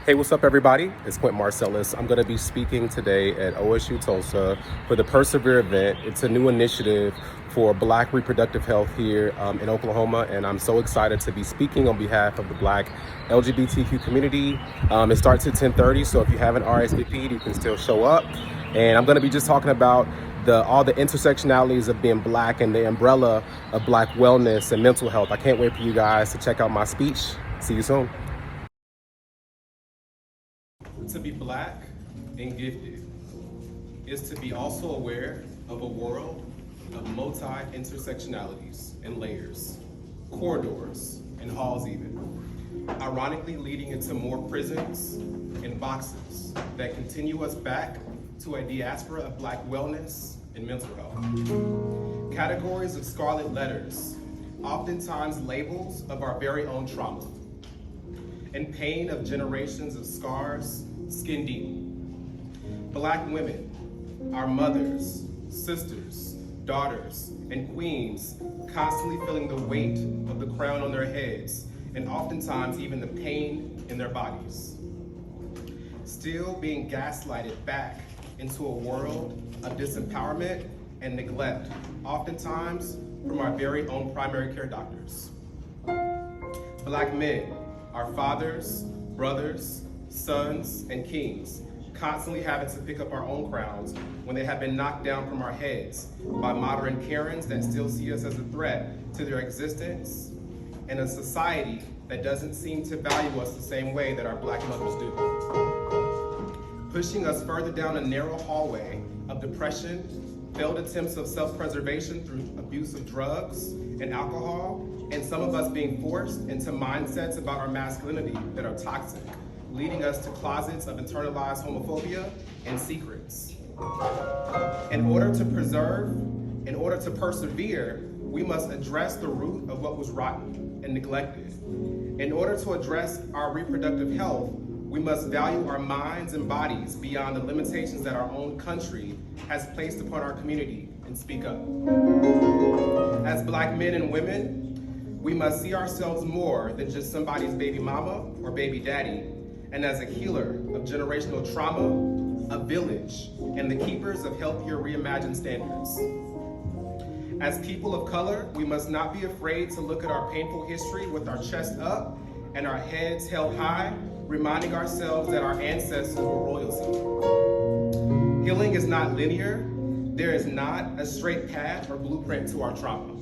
Hey, what's up, everybody? It's Quint Marcellus. I'm going to be speaking today at OSU Tulsa for the Perservere event. It's a new initiative for Black reproductive health here in Oklahoma, and I'm so excited to be speaking on behalf of the Black LGBTQ community. It starts at 10:30, so if you haven't RSVP'd, you can still show up. And I'm going to be just talking about all the intersectionalities of being Black and the umbrella of Black wellness and mental health. I can't wait for you guys to check out my speech. See you soon. To be Black and gifted is to be also aware of a world of multi-intersectionalities and layers, corridors and halls even, ironically leading into more prisons and boxes that continue us back to a diaspora of Black wellness and mental health. Categories of scarlet letters, oftentimes labels of our very own trauma, and pain of generations of scars skin deep. Black women, our mothers, sisters, daughters, and queens, constantly feeling the weight of the crown on their heads, and oftentimes even the pain in their bodies. Still being gaslighted back into a world of disempowerment and neglect, oftentimes from our very own primary care doctors. Black men, our fathers, brothers, sons, and kings, constantly having to pick up our own crowns when they have been knocked down from our heads by modern Karens that still see us as a threat to their existence, and a society that doesn't seem to value us the same way that our Black mothers do. Pushing us further down a narrow hallway of depression, failed attempts of self-preservation through abuse of drugs and alcohol, and some of us being forced into mindsets about our masculinity that are toxic, leading us to closets of internalized homophobia and secrets. In order to preserve, in order to persevere, we must address the root of what was rotten and neglected. In order to address our reproductive health, we must value our minds and bodies beyond the limitations that our own country has placed upon our community and speak up. As Black men and women, we must see ourselves more than just somebody's baby mama or baby daddy, and as a healer of generational trauma, a village, and the keepers of healthier reimagined standards. As people of color, we must not be afraid to look at our painful history with our chest up and our heads held high, reminding ourselves that our ancestors were royalty. Healing is not linear. There is not a straight path or blueprint to our trauma.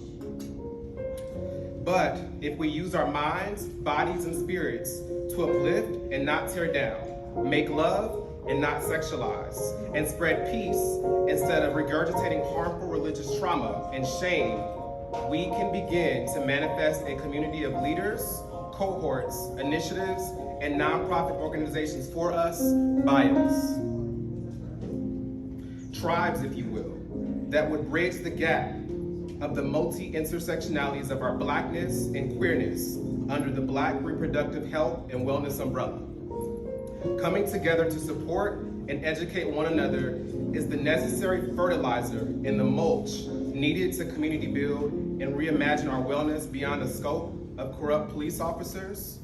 But if we use our minds, bodies, and spirits to uplift and not tear down, make love and not sexualize, and spread peace instead of regurgitating harmful religious trauma and shame, we can begin to manifest a community of leaders, cohorts, initiatives, and nonprofit organizations for us, by us. Tribes, if you will, that would bridge the gap of the multi-intersectionalities of our Blackness and queerness under the Black reproductive health and wellness umbrella. Coming together to support and educate one another is the necessary fertilizer and the mulch needed to community build and reimagine our wellness beyond the scope of corrupt police officers,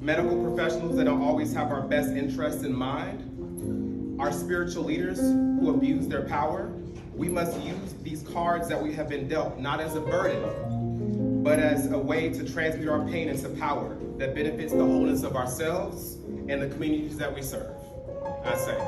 medical professionals that don't always have our best interests in mind, our spiritual leaders who abuse their power. We must use these cards that we have been dealt not as a burden, but as a way to transmute our pain into power that benefits the wholeness of ourselves and the communities that we serve. I say.